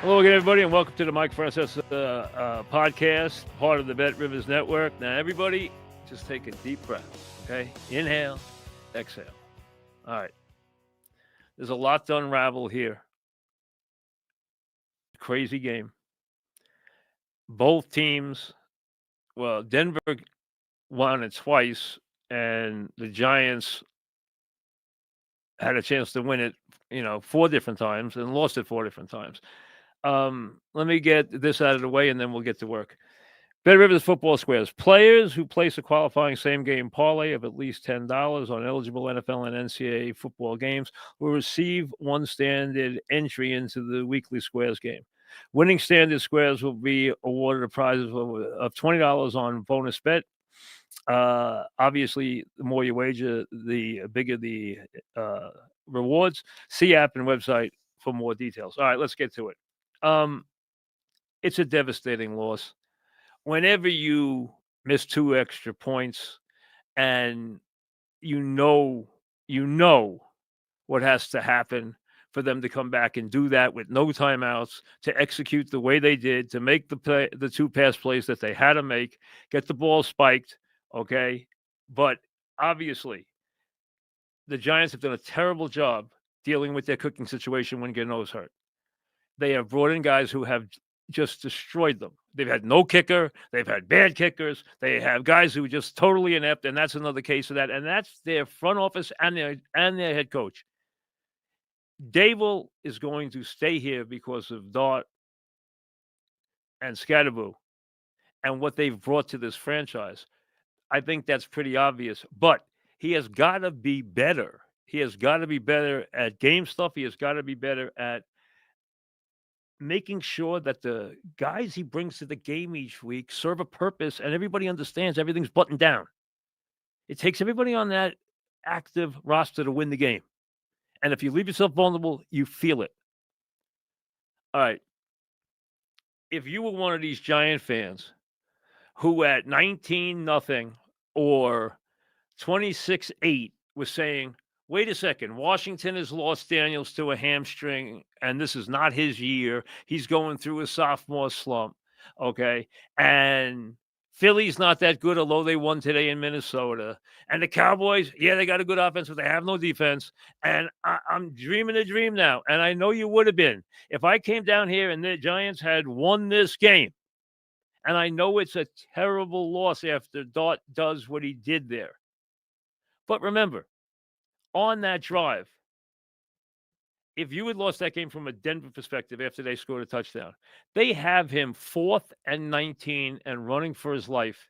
Hello again, everybody, and welcome to the Mike Francesa podcast, part of the Bet Rivers Network. Now, everybody, just take a deep breath, okay? Inhale, exhale. All right. There's a lot to unravel here. Crazy game. Both teams, well, Denver won it twice, and the Giants had a chance to win it, 4 different times and lost it 4 different times. Let me get this out of the way, and then we'll get to work. Bet Rivers Football Squares. Players who place a qualifying same-game parlay of at least $10 on eligible NFL and NCAA football games will receive one standard entry into the weekly Squares game. Winning standard squares will be awarded a prize of $20 on bonus bet. Obviously, the more you wager, the bigger the rewards. See app and website for more details. All right, let's get to it. It's a devastating loss. Whenever you miss 2 extra points and you know what has to happen for them to come back and do that with no timeouts, to execute the way they did, to make the 2 pass plays that they had to make, get the ball spiked, okay? But obviously, the Giants have done a terrible job dealing with their cooking situation when Gano's hurt. They have brought in guys who have just destroyed them. They've had no kicker. They've had bad kickers. They have guys who are just totally inept, and that's another case of that. And that's their front office and their head coach. Dable is going to stay here because of Dart and Scatterboo and what they've brought to this franchise. I think that's pretty obvious. But he has got to be better. He has got to be better at game stuff. He has got to be better at making sure that the guys he brings to the game each week serve a purpose and everybody understands everything's buttoned down. It takes everybody on that active roster to win the game. And if you leave yourself vulnerable, you feel it. All right. If you were one of these Giant fans who at 19-0 or 26-8 was saying, wait a second, Washington has lost Daniels to a hamstring, and this is not his year. He's going through a sophomore slump, okay? And Philly's not that good, although they won today in Minnesota. And the Cowboys, yeah, they got a good offense, but they have no defense. And I'm dreaming a dream now, and I know you would have been. If I came down here and the Giants had won this game, and I know it's a terrible loss after Dart does what he did there. But remember, on that drive, if you had lost that game from a Denver perspective after they scored a touchdown, they have him 4th and 19 and running for his life.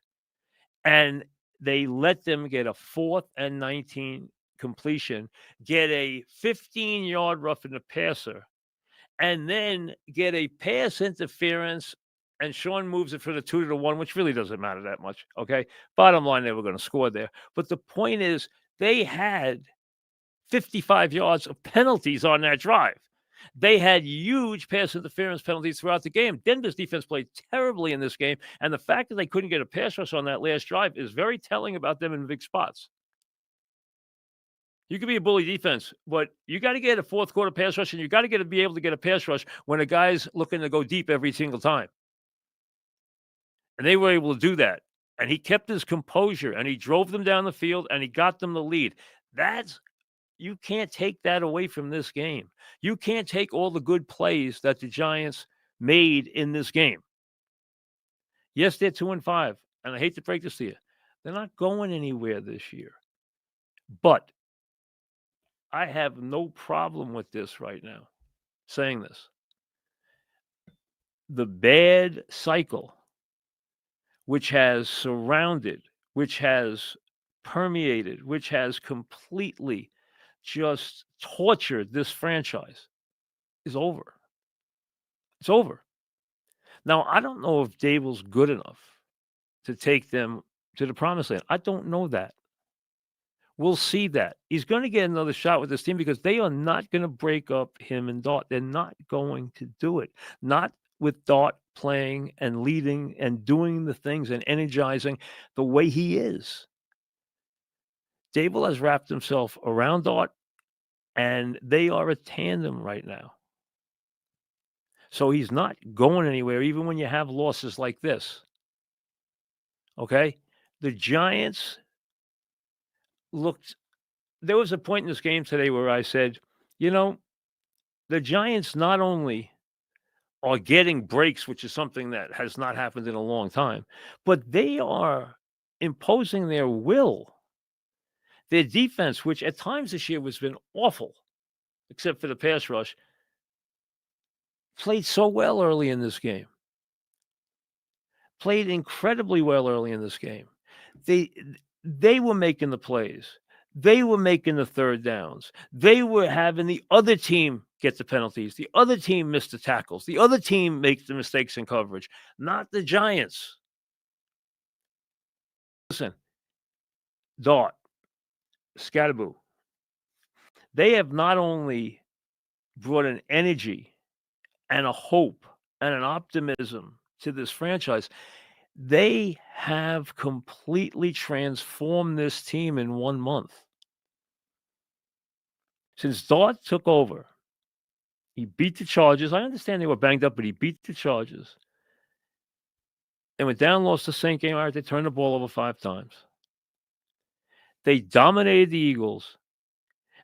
And they let them get a 4th and 19 completion, get a 15-yard roughing the passer, and then get a pass interference. And Sean moves it for the 2-1, which really doesn't matter that much. Okay. Bottom line, they were going to score there. But the point is, they had 55 yards of penalties on that drive. They had huge pass interference penalties throughout the game. Denver's defense played terribly in this game, and the fact that they couldn't get a pass rush on that last drive is very telling about them in big spots. You could be a bully defense, but you got to get a fourth quarter pass rush, and you got to be able to get a pass rush when a guy's looking to go deep every single time. And they were able to do that. And he kept his composure, and he drove them down the field, and he got them the lead. You can't take that away from this game. You can't take all the good plays that the Giants made in this game. Yes, they're 2-5, and I hate to break this to you. They're not going anywhere this year. But I have no problem with this right now, saying this. The bad cycle, which has surrounded, which has permeated, which has completely just tortured this franchise, is over. It's over. Now, I don't know if Dable's good enough to take them to the promised land. I don't know that. We'll see that. He's going to get another shot with this team because they are not going to break up him and Dart. They're not going to do it. Not with Dart playing and leading and doing the things and energizing the way he is. Dable has wrapped himself around Dart, and they are a tandem right now. So he's not going anywhere even when you have losses like this, okay? The Giants looked there was a point in this game today where I said, "You know, the Giants not only are getting breaks, which is something that has not happened in a long time, but they are imposing their will. Their defense, which at times this year has been awful, except for the pass rush, played so well early in this game. Played incredibly well early in this game. They they were making the plays. They were making the third downs. They were having the other team get the penalties. The other team missed the tackles. The other team makes the mistakes in coverage, not the Giants. Listen, Dart, Scatterboo, they have not only brought an energy and a hope and an optimism to this franchise, they have completely transformed this team in 1 month. Since Dart took over, he beat the Chargers. I understand they were banged up, but he beat the Chargers. And went down, lost the same game. All right, they turned the ball over 5 times. They dominated the Eagles.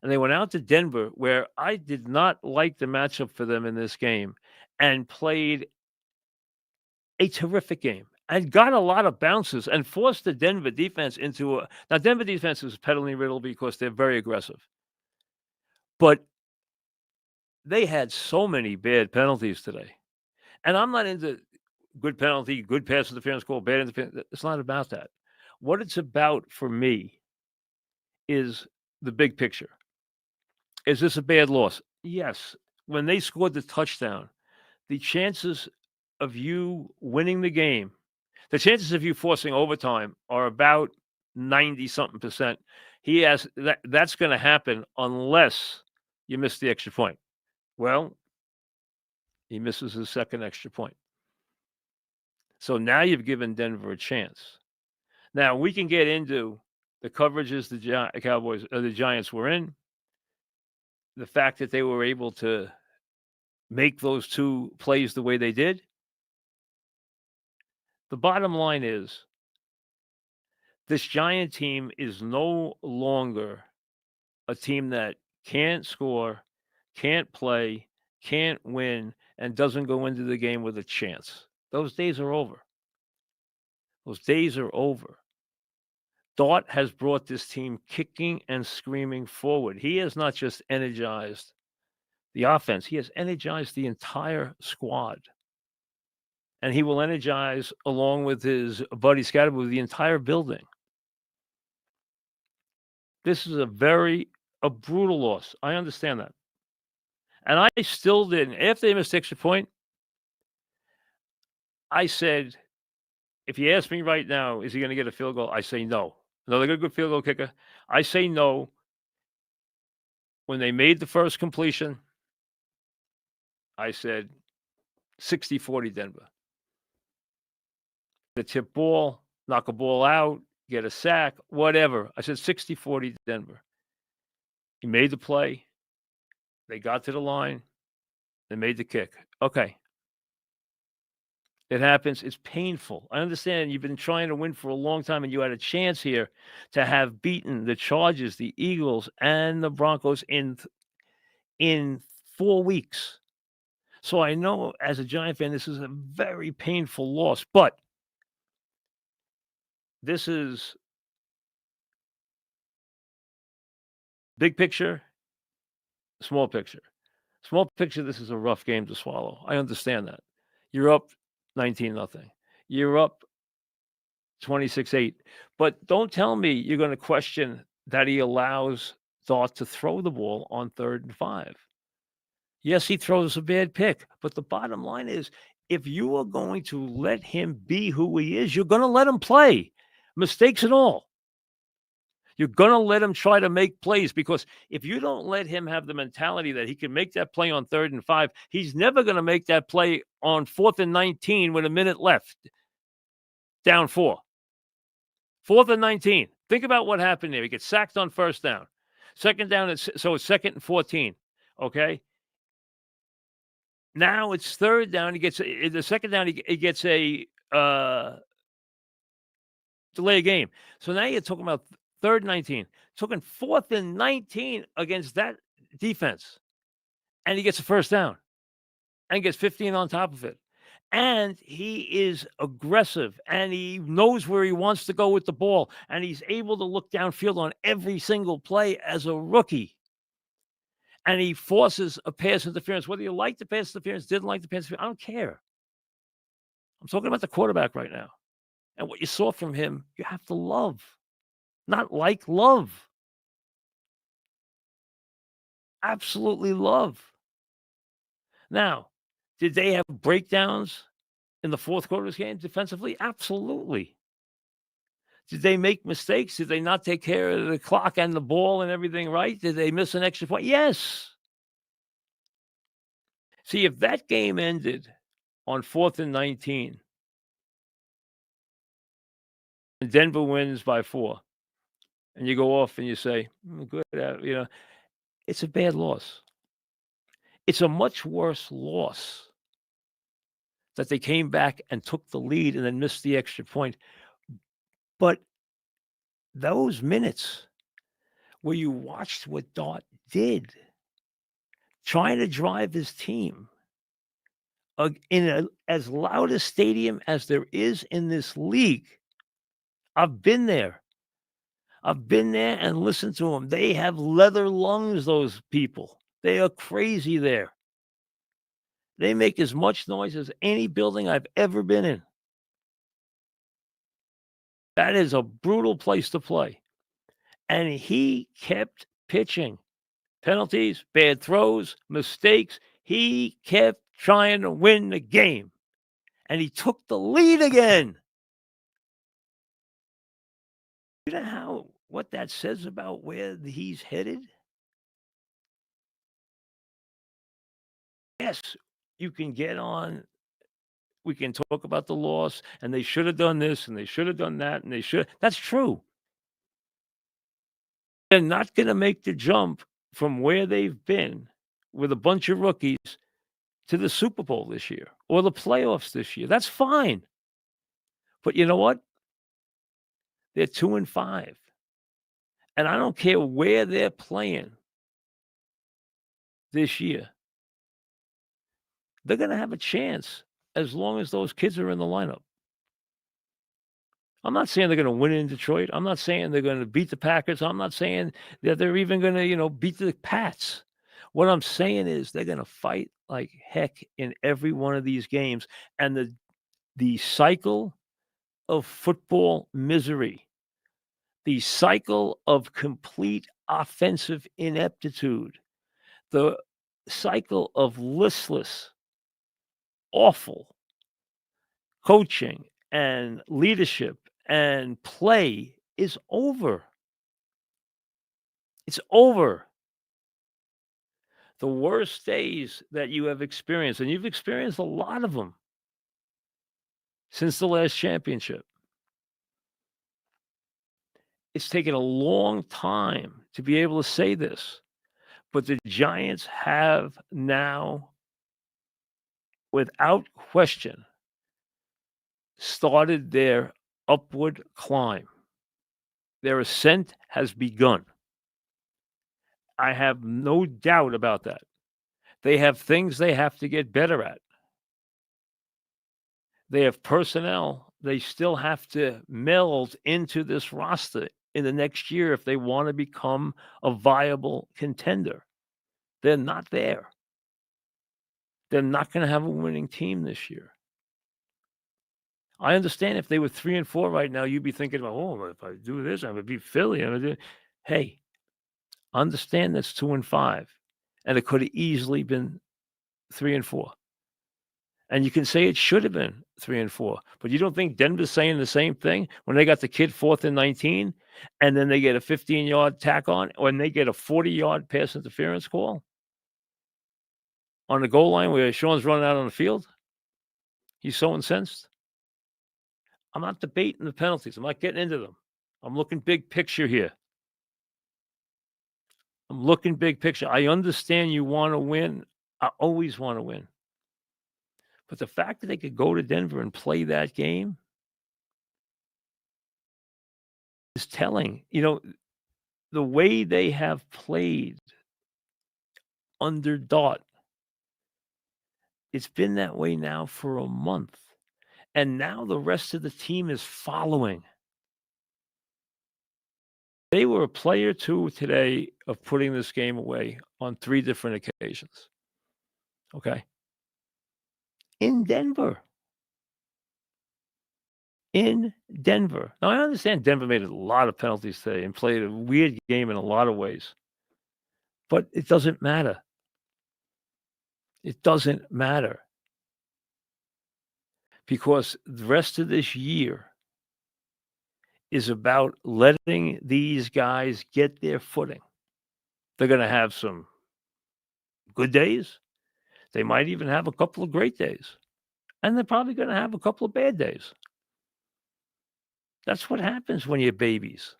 And they went out to Denver, where I did not like the matchup for them in this game, and played a terrific game and got a lot of bounces and forced the Denver defense into a now Denver defense is penalty riddled because they're very aggressive. But they had so many bad penalties today. And I'm not into good penalty, good pass interference call, bad interference. It's not about that. What it's about for me is the big picture. Is this a bad loss? Yes. When they scored the touchdown, the chances of you winning the game, the chances of you forcing overtime are about 90 something percent. That's going to happen unless you miss the extra point. Well, he misses his second extra point. So now you've given Denver a chance. Now we can get into the coverages the Giants were in, the fact that they were able to make those 2 plays the way they did. The bottom line is this Giant team is no longer a team that can't score, can't play, can't win, and doesn't go into the game with a chance. Those days are over. Those days are over. Dart has brought this team kicking and screaming forward. He has not just energized the offense, he has energized the entire squad. And he will energize, along with his buddy Scatterboo, the entire building. This is a brutal loss. I understand that. And I still didn't. After they missed the extra point, I said, if you ask me right now, is he going to get a field goal? I say no. Another good field goal kicker. I say no. When they made the first completion, I said 60-40 Denver. The tip ball, knock a ball out, get a sack, whatever. I said 60-40 Denver. He made the play. They got to the line. They made the kick. Okay. It happens. It's painful. I understand you've been trying to win for a long time, and you had a chance here to have beaten the Chargers, the Eagles, and the Broncos in 4 weeks. So I know as a Giant fan, this is a very painful loss, but this is big picture, small picture. Small picture, this is a rough game to swallow. I understand that. You're up 19-0. You're up 26-8. But don't tell me you're going to question that he allows Dart to throw the ball on 3rd and 5. Yes, he throws a bad pick, but the bottom line is if you are going to let him be who he is, you're going to let him play, mistakes and all. You're going to let him try to make plays, because if you don't let him have the mentality that he can make that play on 3rd and 5, he's never going to make that play on 4th and 19 with a minute left, down 4. 4th and 19. Think about what happened there. He gets sacked on 1st down. 2nd down, so it's 2nd and 14. Okay? Now it's 3rd down. He gets the 2nd down. He gets a delay a game. So now you're talking about 3rd 19. Talking 4th and 19 against that defense, and he gets a 1st down and gets 15 on top of it. And he is aggressive and he knows where he wants to go with the ball. And he's able to look downfield on every single play as a rookie. And he forces a pass interference. Whether you like the pass interference, didn't like the pass interference, I don't care. I'm talking about the quarterback right now. And what you saw from him, you have to love. Not like, love. Absolutely love. Now, did they have breakdowns in the 4th quarter of this game defensively? Absolutely. Did they make mistakes? Did they not take care of the clock and the ball and everything right? Did they miss an extra point? Yes. See, if that game ended on 4th and 19 and Denver wins by 4, and you go off and you say, good, it's a bad loss. It's a much worse loss that they came back and took the lead and then missed the extra point. But those minutes where you watched what Dart did, trying to drive his team in as loud a stadium as there is in this league. I've been there. I've been there and listened to them. They have leather lungs, those people. They are crazy there. They make as much noise as any building I've ever been in. That is a brutal place to play. And he kept pitching. Penalties, bad throws, mistakes. He kept trying to win the game. And he took the lead again. You know what that says about where he's headed? Yes, you can get on. We can talk about the loss, and they should have done this, and they should have done that, and they should. That's true. They're not going to make the jump from where they've been with a bunch of rookies to the Super Bowl this year or the playoffs this year. That's fine. But you know what? They're 2-5. And I don't care where they're playing this year. They're going to have a chance as long as those kids are in the lineup. I'm not saying they're going to win in Detroit. I'm not saying they're going to beat the Packers. I'm not saying that they're even going to, beat the Pats. What I'm saying is they're going to fight like heck in every one of these games. And the cycle of football misery, the cycle of complete offensive ineptitude, the cycle of listless, awful coaching and leadership and play is over. It's over. The worst days that you have experienced, and you've experienced a lot of them since the last championship. It's taken a long time to be able to say this, but the Giants have now, without question, started their upward climb. Their ascent has begun. I have no doubt about that. They have things they have to get better at. They have personnel they still have to meld into this roster in the next year if they want to become a viable contender. They're not there. They're not going to have a winning team this year. I understand if they were 3-4 right now, you'd be thinking about, oh, if I do this, I would beat Philly. Hey, understand that's 2-5, and it could have easily been 3-4. And you can say it should have been 3-4, but you don't think Denver's saying the same thing when they got the kid 4th and 19, and then they get a 15-yard tack on, or they get a 40-yard pass interference call on the goal line where Sean's running out on the field? He's so incensed. I'm not debating the penalties. I'm not getting into them. I'm looking big picture here. I'm looking big picture. I understand you want to win. I always want to win. But the fact that they could go to Denver and play that game is telling. The way they have played under Dot, it's been that way now for a month. And now the rest of the team is following. They were a play or two today of putting this game away on 3 different occasions. Okay? In Denver. In Denver. Now, I understand Denver made a lot of penalties today and played a weird game in a lot of ways, but it doesn't matter. It doesn't matter because the rest of this year is about letting these guys get their footing. They're going to have some good days. They might even have a couple of great days. And they're probably going to have a couple of bad days. That's what happens when you're babies.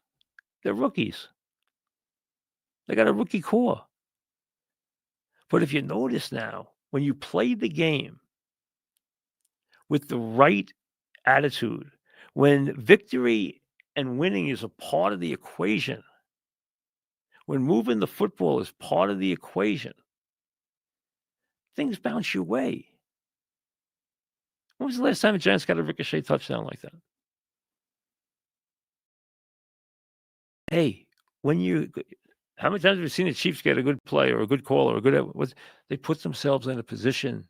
They're rookies. They got a rookie core. But if you notice now, when you play the game with the right attitude, when victory and winning is a part of the equation, when moving the football is part of the equation, things bounce your way. When was the last time the Giants got a ricochet touchdown like that? Hey, how many times have you seen the Chiefs get a good play or a good call or they put themselves in a position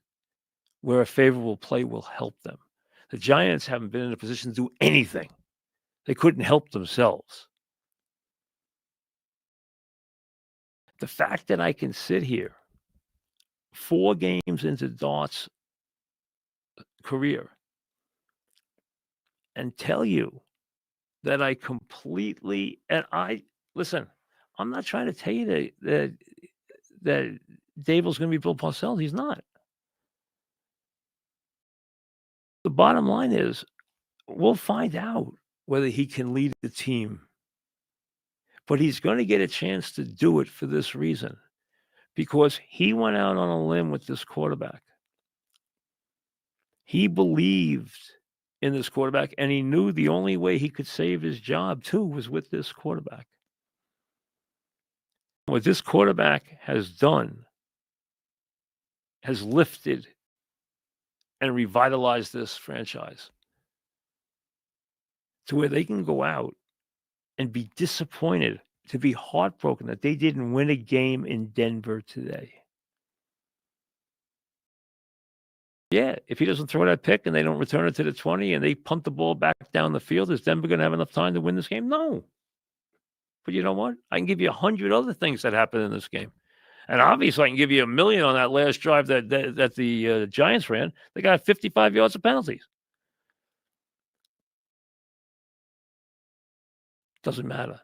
where a favorable play will help them. The Giants haven't been in a position to do anything. They couldn't help themselves. The fact that I can sit here 4 games into Dart's career and tell you that I completely listen, I'm not trying to tell you that Daboll's going to be Bill Parcells. He's not. The bottom line is we'll find out whether he can lead the team. But he's going to get a chance to do it for this reason, because he went out on a limb with this quarterback. He believed in this quarterback, and he knew the only way he could save his job, too, was with this quarterback. What this quarterback has done has lifted and revitalized this franchise to where they can go out and be disappointed, to be heartbroken that they didn't win a game in Denver today. Yeah, if he doesn't throw that pick and they don't return it to the 20 and they punt the ball back down the field, is Denver going to have enough time to win this game? No. But you know what? I can give you 100 other things that happened in this game. And obviously, I can give you a million on that last drive that the Giants ran. They got 55 yards of penalties. Doesn't matter.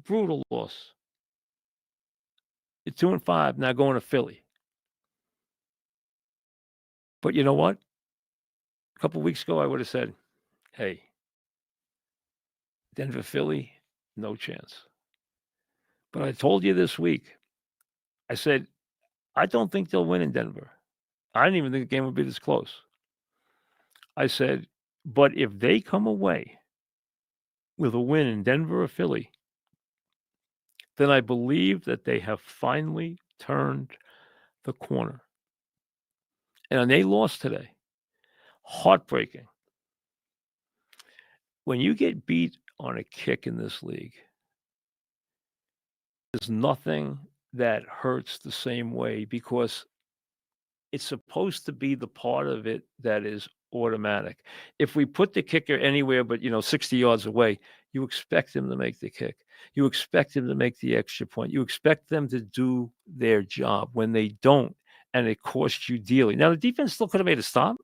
Brutal loss. You're 2-5, now going to Philly. But you know what? A couple weeks ago, I would have said, hey, Denver, Philly, no chance. But I told you this week, I said, I don't think they'll win in Denver. I didn't even think the game would be this close. I said, but if they come away with a win in Denver or Philly, then I believe that they have finally turned the corner. And they lost today. Heartbreaking. When you get beat on a kick in this league, there's nothing that hurts the same way, because it's supposed to be the part of it that is automatic. If we put the kicker anywhere but 60 yards away, you expect him to make the kick. You expect him to make the extra point. You expect them to do their job. When they don't, and it costs you dearly. Now, the defense still could have made a stop.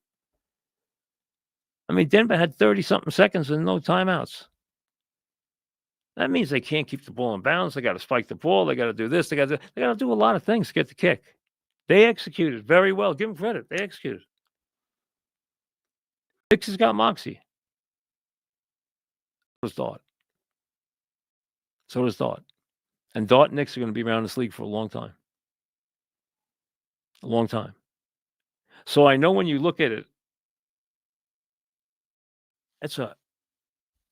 I mean, Denver had 30-something seconds and no timeouts. That means they can't keep the ball in bounds. They got to spike the ball. They got to do this. They got to do a lot of things to get the kick. They executed very well. Give them credit. They executed. Nix has got moxie. So does Dart. So does Dart. And Dart and Nix are going to be around this league for a long time. A long time. So I know when you look at it, it's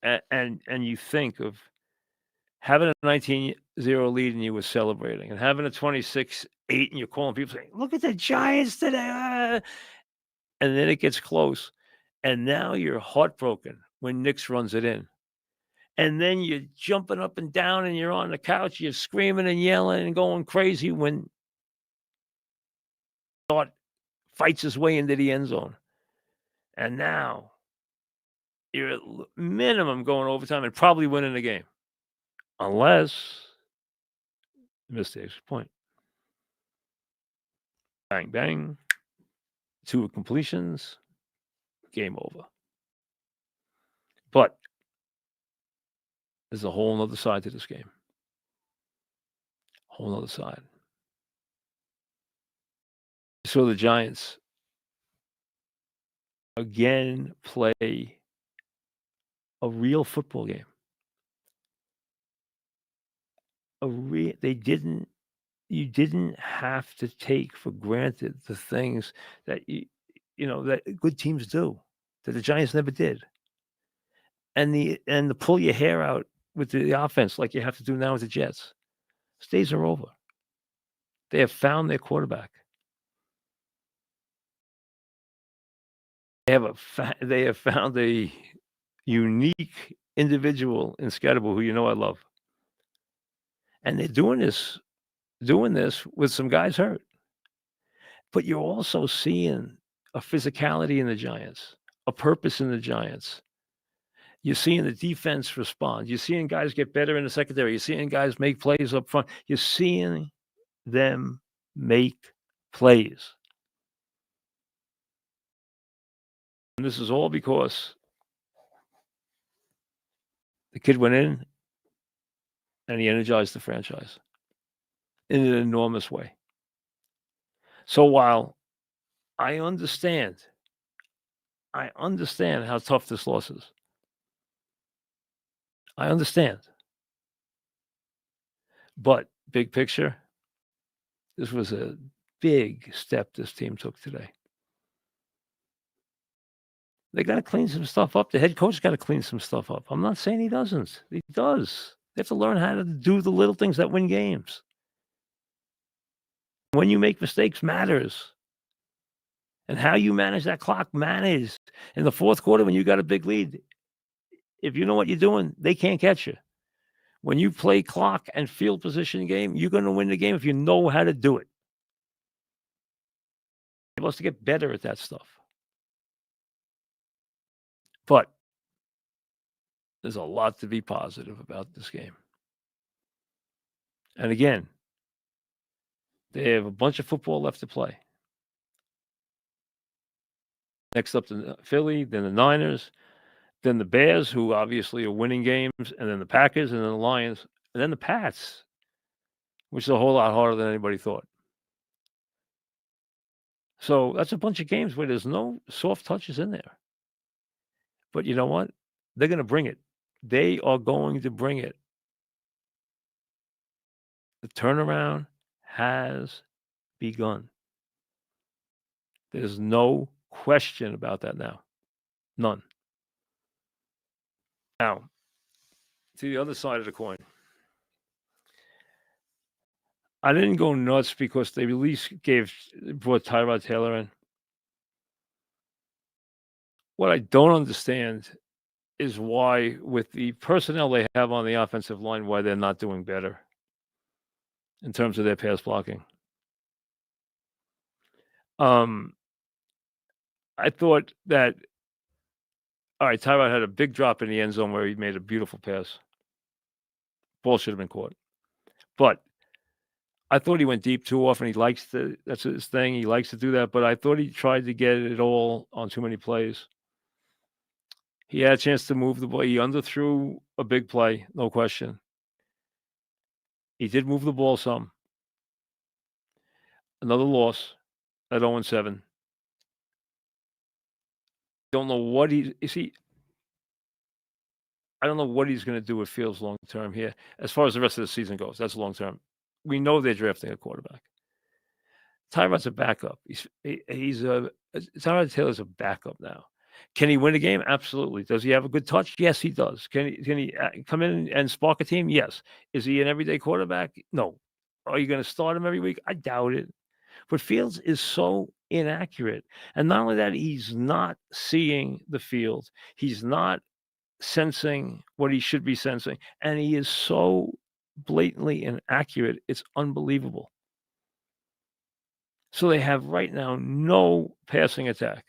and you think of having a 19-0 lead and you were celebrating, and having a 26-8 and you're calling people saying, "Look at the Giants today," and then it gets close, and now you're heartbroken when Knicks runs it in. And then you're jumping up and down and you're on the couch, you're screaming and yelling and going crazy when thought fights his way into the end zone. And now you're at minimum going overtime and probably winning the game. Unless you missed the extra point. Bang, bang. 2 completions. Game over. But there's a whole nother side to this game. Whole nother side. So the Giants again play a real football game. You didn't have to take for granted the things that that good teams do, that the Giants never did. And to pull your hair out with the offense like you have to do now with the Jets. Those days are over. They have found their quarterback. They have found a unique individual in Scatterable who I love. And they're doing this with some guys hurt. But you're also seeing a physicality in the Giants, a purpose in the Giants. You're seeing the defense respond. You're seeing guys get better in the secondary. You're seeing guys make plays up front. You're seeing them make plays. And this is all because the kid went in and he energized the franchise in an enormous way. So while I understand how tough this loss is. I understand. But big picture, this was a big step this team took today. They got to clean some stuff up. The head coach got to clean some stuff up. I'm not saying he doesn't. He does. They have to learn how to do the little things that win games. When you make mistakes matters. And how you manage that clock matters. In the fourth quarter, when you got a big lead, if you know what you're doing, they can't catch you. When you play clock and field position game, you're going to win the game if you know how to do it. You're supposed to get better at that stuff. But there's a lot to be positive about this game. And again, they have a bunch of football left to play. Next up to Philly, then the Niners, then the Bears, who obviously are winning games, and then the Packers, and then the Lions, and then the Pats, which is a whole lot harder than anybody thought. So that's a bunch of games where there's no soft touches in there. But you know what? They're going to bring it. They are going to bring it. The turnaround has begun. There's no question about that now. None. Now, to the other side of the coin. I didn't go nuts because they at least brought Tyrod Taylor in. What I don't understand is why, with the personnel they have on the offensive line, why they're not doing better in terms of their pass blocking. I thought that, all right, Tyrod had a big drop in the end zone where he made a beautiful pass. Ball should have been caught. But I thought he went deep too often. That's his thing. He likes to do that. But I thought he tried to get it all on too many plays. He had a chance to move the ball. He underthrew a big play, no question. He did move the ball some. Another loss at 0-7. Don't know what I don't know what he's going to do with Fields long term here. As far as the rest of the season goes, that's long term. We know they're drafting a quarterback. Tyrod's a backup. He's a Tyrod Taylor's a backup now. Can he win a game? Absolutely. Does he have a good touch? Yes, he does. Can he come in and spark a team? Yes. Is he an everyday quarterback? No. Are you going to start him every week? I doubt it. But Fields is so inaccurate. And not only that, he's not seeing the field. He's not sensing what he should be sensing. And he is so blatantly inaccurate. It's unbelievable. So they have right now no passing attack.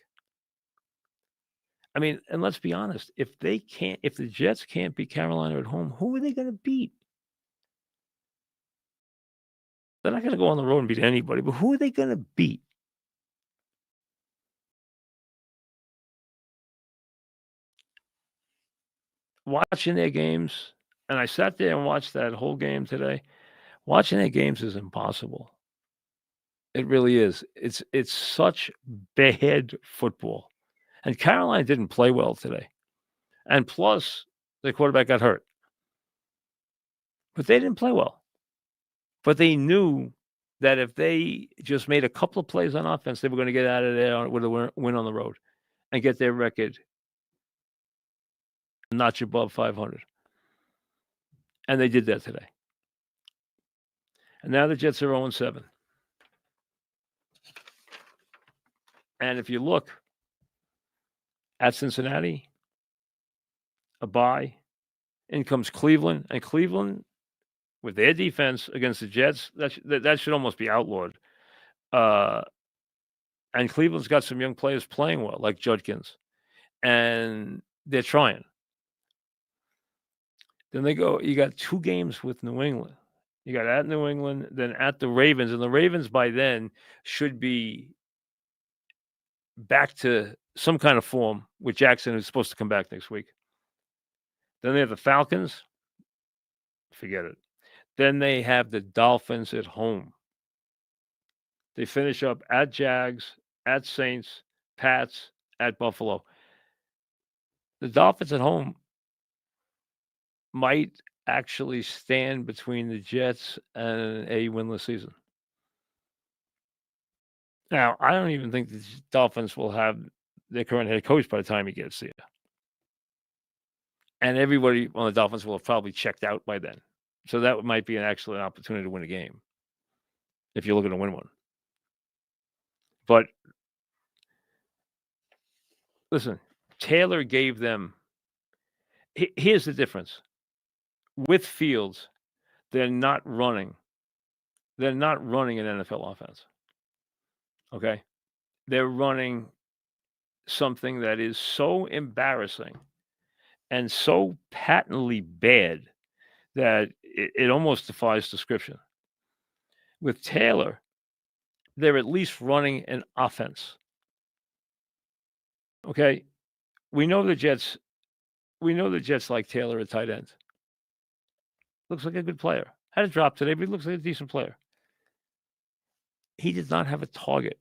I mean, and let's be honest, if the Jets can't beat Carolina at home, who are they going to beat? They're not going to go on the road and beat anybody, but who are they going to beat? Watching their games, and I sat there and watched that whole game today. Watching their games is impossible. It really is. It's such bad football. And Carolina didn't play well today. And plus, the quarterback got hurt. But they didn't play well. But they knew that if they just made a couple of plays on offense, they were going to get out of there with a win on the road and get their record a notch above 500. And they did that today. And now the Jets are 0-7. And if you look at Cincinnati, a bye, in comes Cleveland, and Cleveland, with their defense against the Jets, that should almost be outlawed. And Cleveland's got some young players playing well, like Judkins, and they're trying. Then they go, you got 2 games with New England. You got at New England, then at the Ravens, and the Ravens by then should be back to some kind of form with Jackson, who's supposed to come back next week. Then they have the Falcons. Forget it. Then they have the Dolphins at home. They finish up at Jags, at Saints, Pats, at Buffalo. The Dolphins at home might actually stand between the Jets and a winless season. Now, I don't even think the Dolphins will have their current head coach by the time he gets there. And everybody on the Dolphins will have probably checked out by then. So that might be an excellent opportunity to win a game if you're looking to win one. But listen, Taylor gave them. Here's the difference. With Fields, they're not running. They're not running an NFL offense. Okay? They're running something that is so embarrassing and so patently bad that it almost defies description. With Taylor, they're at least running an offense. Okay? We know the Jets like Taylor at tight end. Looks like a good player. Had a drop today, but he looks like a decent player. He did not have a target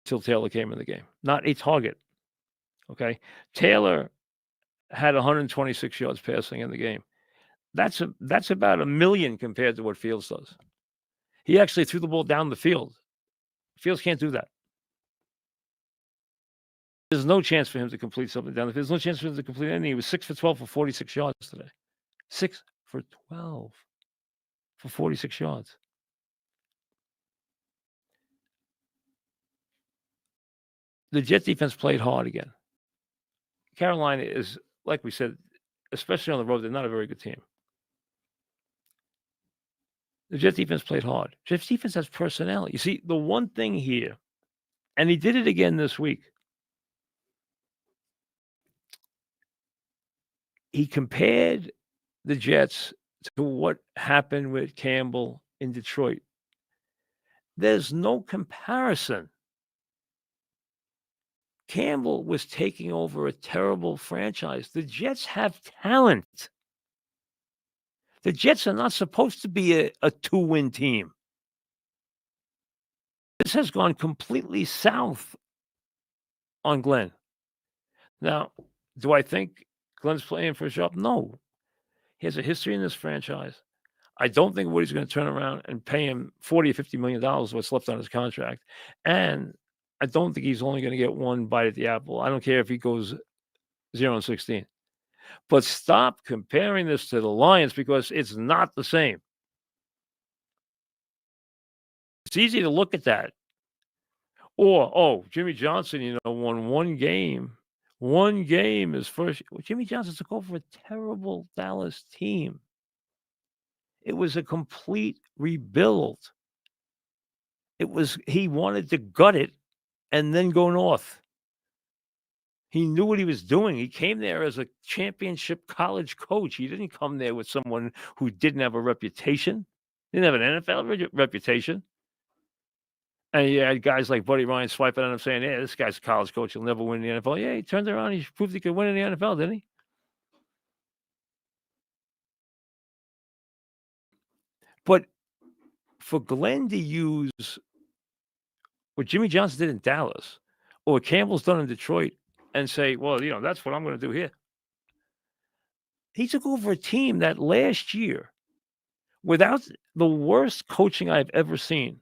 until Taylor came in the game. Not a target. Okay? Taylor had 126 yards passing in the game. That's about 1 million compared to what Fields does. He actually threw the ball down the field. Fields can't do that. There's no chance for him to complete something down the field. There's no chance for him to complete anything. He was 6 for 12 for 46 yards today. 6 for 12 for 46 yards. The Jet defense played hard again. Carolina is, like we said, especially on the road, they're not a very good team. The Jet defense played hard. Jet defense has personnel. You see, the one thing here, and he did it again this week, he compared the Jets to what happened with Campbell in Detroit. There's no comparison. Campbell was taking over a terrible franchise. The Jets have talent. The Jets are not supposed to be a 2-win team. This has gone completely south on Glenn. Now, do I think Glenn's playing for a job? No. He has a history in this franchise. I don't think Woody's going to turn around and pay him $40 or $50 million what's left on his contract. And I don't think he's only gonna get one bite at the apple. I don't care if he goes 0-16. But stop comparing this to the Lions because it's not the same. It's easy to look at that. Or, oh, Jimmy Johnson, won one game his first. Well, Jimmy Johnson took over a terrible Dallas team. It was a complete rebuild. He wanted to gut it and then go north. He knew what he was doing. He came there as a championship college coach. He didn't come there with someone who didn't have a reputation, didn't have an NFL reputation. And you had guys like Buddy Ryan swiping at him saying, "Yeah, this guy's a college coach. He'll never win in the NFL." Yeah, he turned around. He proved he could win in the NFL, didn't he? But for Glenn to use what Jimmy Johnson did in Dallas or what Campbell's done in Detroit and say, well, that's what I'm going to do here. He took over a team that last year, without the worst coaching I've ever seen,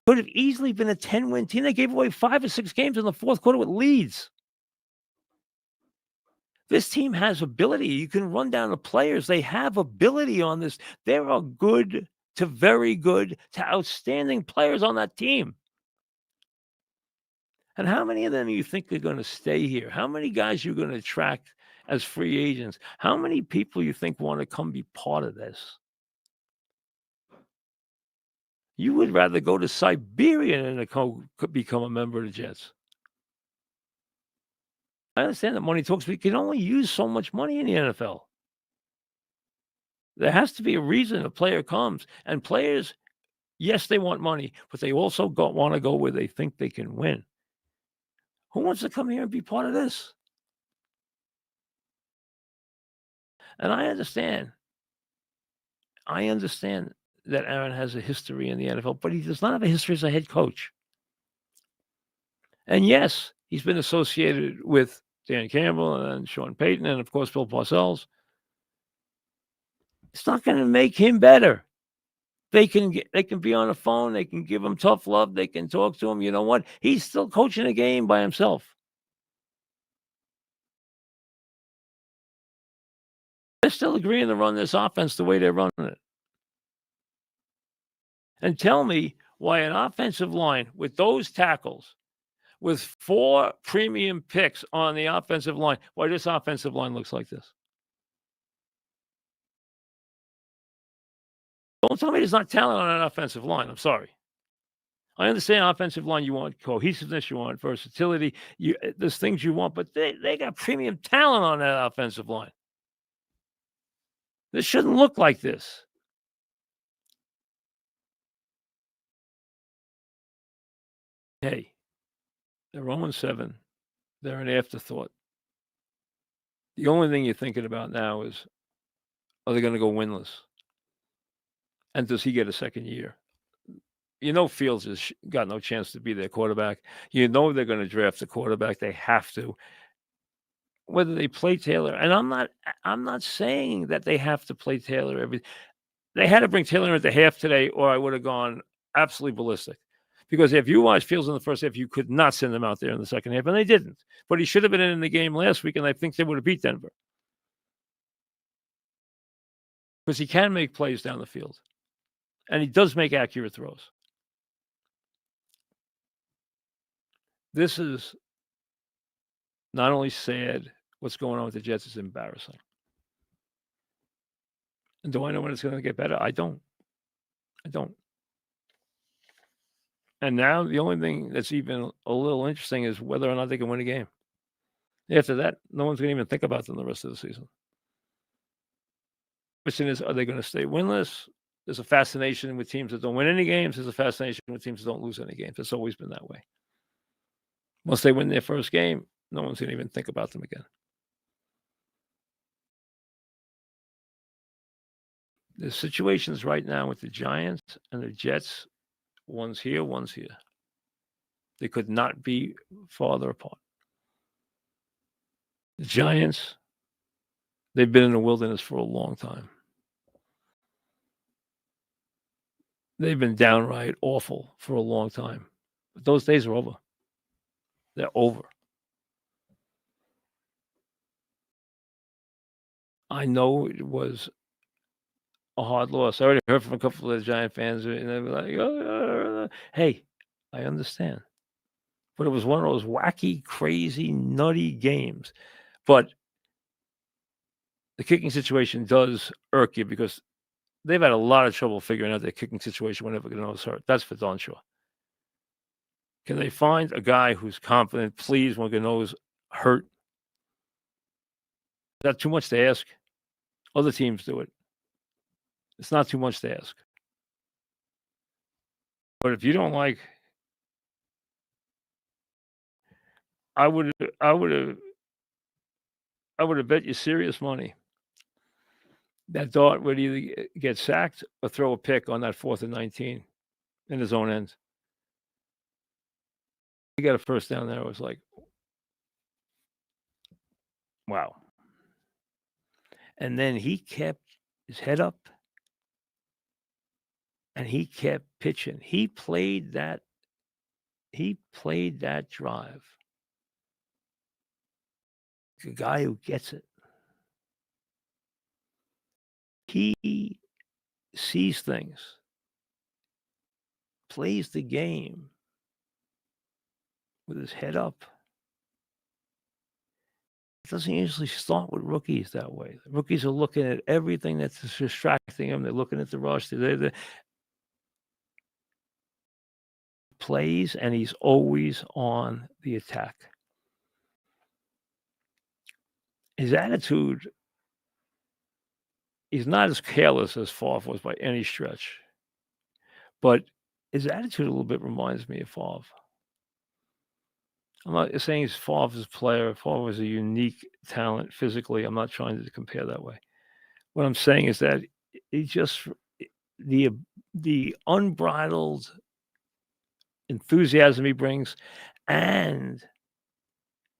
could have easily been a 10-win team. They gave away 5 or 6 games in the fourth quarter with leads. This team has ability. You can run down the players. They have ability on this. There are good to very good to outstanding players on that team. And how many of them you think are going to stay here? How many guys you're going to attract as free agents? How many people you think want to come be part of this? You would rather go to Siberia than become a member of the Jets. I understand that money talks, but you can only use so much money in the NFL. There has to be a reason a player comes. And players, yes, they want money, but they also want to go where they think they can win. Who wants to come here and be part of this? And I understand that Aaron has a history in the NFL, but he does not have a history as a head coach. And yes, he's been associated with Dan Campbell and Sean Payton and, of course, Bill Parcells. It's not going to make him better. They can be on the phone. They can give him tough love. They can talk to him. You know what? He's still coaching a game by himself. They're still agreeing to run this offense the way they're running it. And tell me why an offensive line with those tackles, with 4 premium picks on the offensive line, why this offensive line looks like this. Don't tell me there's not talent on an offensive line. I'm sorry. I understand offensive line, you want cohesiveness, you want versatility, there's things you want, but they got premium talent on that offensive line. This shouldn't look like this. Hey, they're 0-7. They're an afterthought. The only thing you're thinking about now is, are they going to go winless? And does he get a second year? Fields has got no chance to be their quarterback. They're going to draft a quarterback. They have to. Whether they play Taylor, and I'm not saying that they have to play Taylor they had to bring Taylor at the half today, or I would have gone absolutely ballistic. Because if you watch Fields in the first half, you could not send him out there in the second half, and they didn't. But he should have been in the game last week, and I think they would have beat Denver. Because he can make plays down the field. And he does make accurate throws. This is not only sad, what's going on with the Jets is embarrassing. And do I know when it's going to get better? I don't. And now the only thing that's even a little interesting is whether or not they can win a game. After that, no one's going to even think about them the rest of the season. Question is, are they going to stay winless? There's a fascination with teams that don't win any games. There's a fascination with teams that don't lose any games. It's always been that way. Once they win their first game, no one's going to even think about them again. The situations right now with the Giants and the Jets, one's here, one's here. They could not be farther apart. The Giants, they've been in the wilderness for a long time. They've been downright awful for a long time. But those days are over. They're over. I know it was a hard loss. I already heard from a couple of the Giant fans, and they were like, "Oh, hey, I understand." But it was one of those wacky, crazy, nutty games. But the kicking situation does irk you because they've had a lot of trouble figuring out their kicking situation whenever Gano's hurt. That's for darn sure. Can they find a guy who's confident, please, when Gano's hurt? Is that too much to ask? Other teams do it. It's not too much to ask. But if you don't like, I would have bet you serious money that Dart would either get sacked or throw a pick on that 4th and 19 in his own end. He got a first down there. It was like, wow. And then he kept his head up and he kept pitching. He played that drive. The guy who gets it. He sees things, plays the game with his head up. It doesn't usually start with rookies that way. The rookies are looking at everything that's distracting them. They're looking at the rush. They plays, and he's always on the attack. His attitude, he's not as careless as Favre was by any stretch, but his attitude a little bit reminds me of Favre. I'm not saying he's Favre's player. Favre was a unique talent physically. I'm not trying to compare that way. What I'm saying is that he just the unbridled enthusiasm he brings and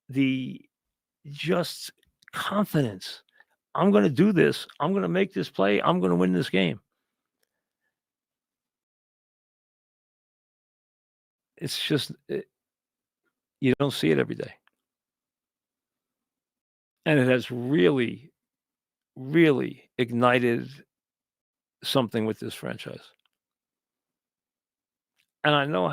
the just confidence. I'm going to do this. I'm going to make this play. I'm going to win this game. It's just, you don't see it every day. And it has really, really ignited something with this franchise. And I know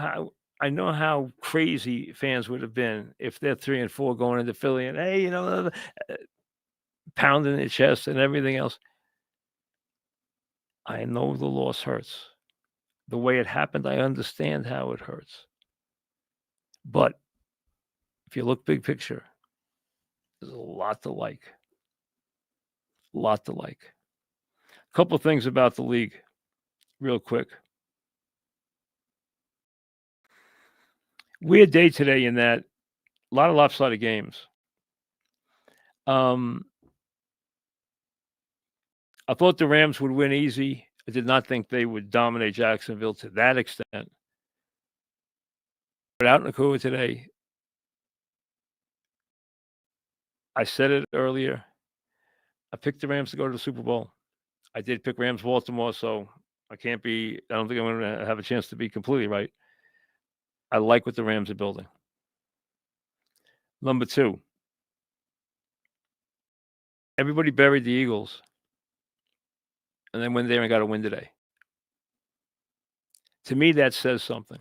how crazy fans would have been if they're 3-4 going into Philly and, hey, pounding their chest and everything else. I know the loss hurts. The way it happened, I understand how it hurts. But if you look big picture, there's a lot to like. A lot to like. A couple of things about the league, real quick. Weird day today in that a lot of lopsided games. I thought the Rams would win easy. I did not think they would dominate Jacksonville to that extent. But out in Nakua today, I said it earlier. I picked the Rams to go to the Super Bowl. I did pick Rams Baltimore, so I don't think I'm going to have a chance to be completely right. I like what the Rams are building. Number 2, everybody buried the Eagles, and then went there and got a win today. To me, that says something.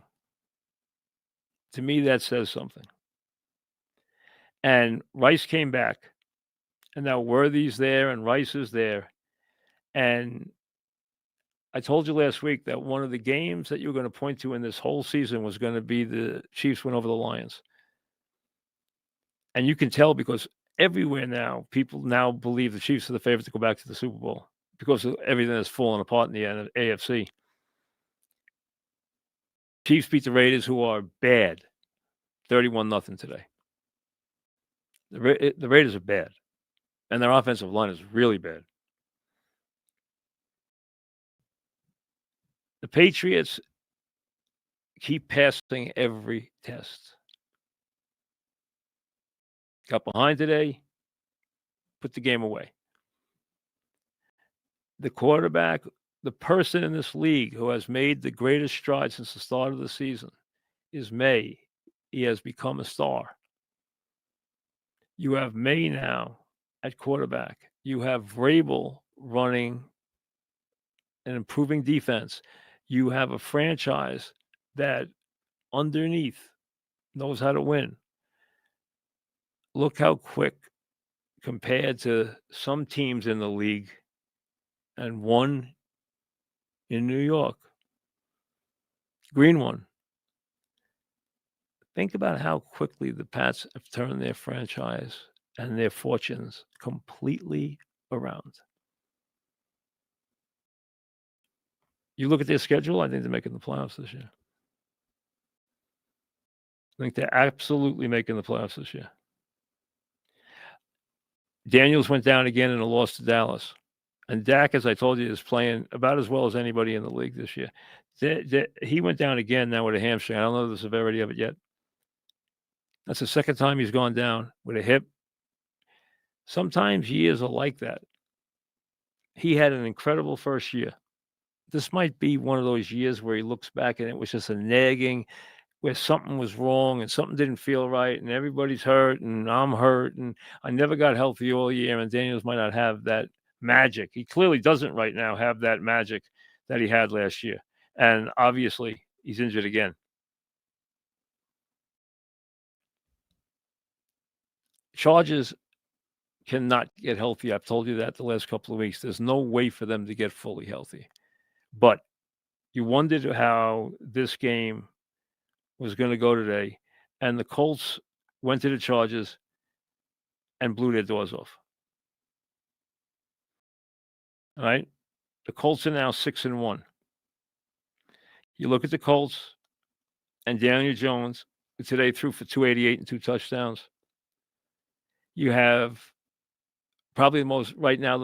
And Rice came back, and now Worthy's there, and Rice is there. And I told you last week that one of the games that you were going to point to in this whole season was going to be the Chiefs win over the Lions. And you can tell because everywhere now, people now believe the Chiefs are the favorite to go back to the Super Bowl because of everything that's fallen apart in the AFC. Chiefs beat the Raiders, who are bad, 31-0 today. The Raiders are bad, and their offensive line is really bad. The Patriots keep passing every test. Got behind today, put the game away. The quarterback, the person in this league who has made the greatest stride since the start of the season is May. He has become a star. You have May now at quarterback. You have Vrabel running an improving defense. You have a franchise that underneath knows how to win. Look how quick compared to some teams in the league and one in New York, green one. Think about how quickly the Pats have turned their franchise and their fortunes completely around. You look at their schedule, I think they're making the playoffs this year. I think they're absolutely making the playoffs this year. Daniels went down again in a loss to Dallas. And Dak, as I told you, is playing about as well as anybody in the league this year. He went down again now with a hamstring. I don't know the severity of it yet. That's the second time he's gone down with a hip. Sometimes years are like that. He had an incredible first year. This might be one of those years where he looks back and it was just a nagging, where something was wrong and something didn't feel right and everybody's hurt and I'm hurt and I never got healthy all year, and Daniels might not have that magic. He clearly doesn't right now have that magic that he had last year. And obviously he's injured again. Chargers cannot get healthy. I've told you that the last couple of weeks. There's no way for them to get fully healthy. But you wondered how this game was going to go today, and the Colts went to the Chargers and blew their doors off. All right? The Colts are now 6-1. You look at the Colts and Daniel Jones today threw for 288 and 2 touchdowns. You have probably the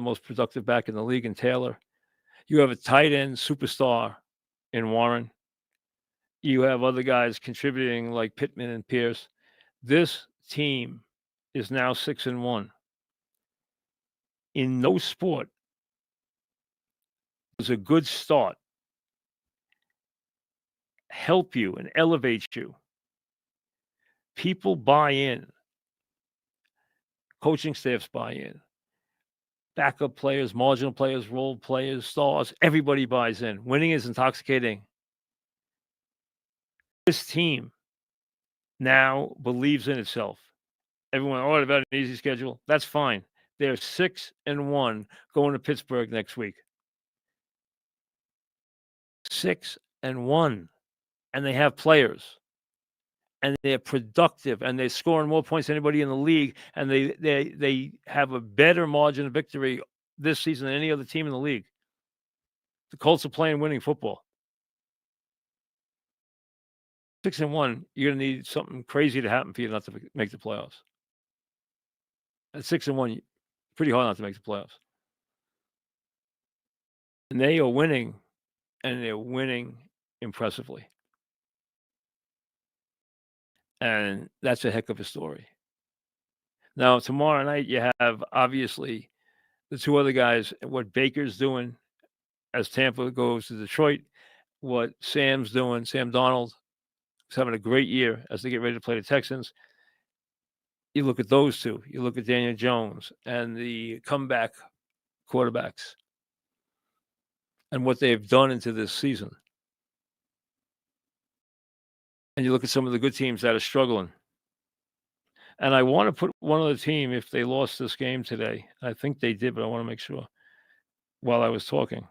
most productive back in the league in Taylor. You have a tight end superstar in Warren. You have other guys contributing like Pittman and Pierce. This team is now 6-1. In no sport does a good start help you and elevate you. People buy in. Coaching staffs buy in. Backup players, marginal players, role players, stars, everybody buys in. Winning is intoxicating. This team now believes in itself. Everyone, they've got an easy schedule. That's fine. They're 6-1 going to Pittsburgh next week. 6-1. And they have players. And they're productive, and they're scoring more points than anybody in the league, and they have a better margin of victory this season than any other team in the league. The Colts are playing winning football. 6-1, you're going to need something crazy to happen for you not to make the playoffs. At 6-1, pretty hard not to make the playoffs. And they are winning, and they're winning impressively. And that's a heck of a story. Now, tomorrow night, you have, obviously, the two other guys, what Baker's doing as Tampa goes to Detroit, what Sam's doing. Sam Darnold is having a great year as they get ready to play the Texans. You look at those two. You look at Daniel Jones and the comeback quarterbacks and what they've done into this season. And you look at some of the good teams that are struggling. And I want to put one other team, if they lost this game today. I think they did, but I want to make sure while I was talking.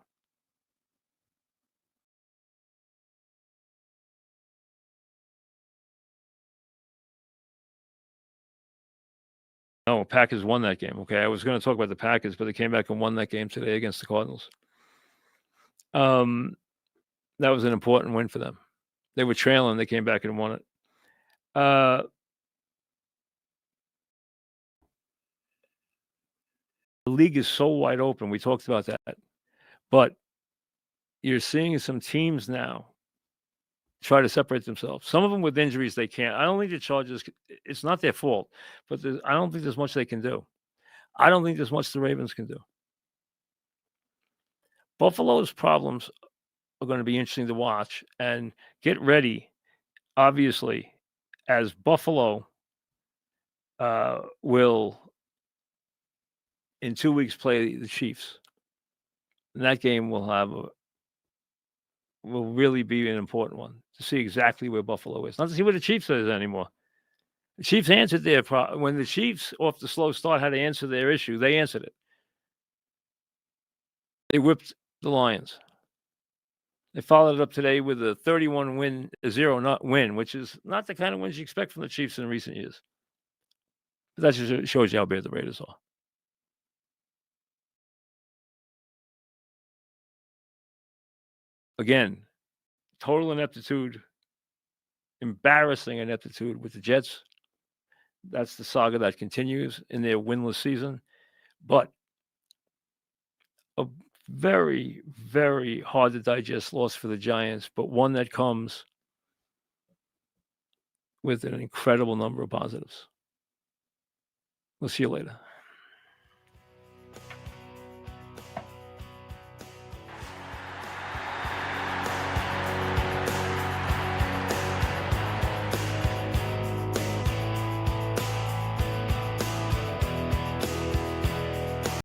No, Packers won that game. Okay, I was going to talk about the Packers, but they came back and won that game today against the Cardinals. That was an important win for them. They were trailing. They came back and won it. The league is so wide open. We talked about that. But you're seeing some teams now try to separate themselves. Some of them with injuries, they can't. I don't think the Chargers, it's not their fault, but I don't think there's much they can do. I don't think there's much the Ravens can do. Buffalo's problems are going to be interesting to watch, and get ready. obviously, as Buffalo will in 2 weeks play the Chiefs, and that game will really be an important one to see exactly where Buffalo is. Not to see where the Chiefs is anymore. The Chiefs answered their when the Chiefs, off the slow start, had to answer their issue, they answered it. They whipped the Lions. They followed it up today with a 31 win, a 0 not win, which is not the kind of wins you expect from the Chiefs in recent years. But that just shows you how bad the Raiders are. Again, total ineptitude, embarrassing ineptitude with the Jets. That's the saga that continues in their winless season. But a very, very hard to digest loss for the Giants, but one that comes with an incredible number of positives. We'll see you later.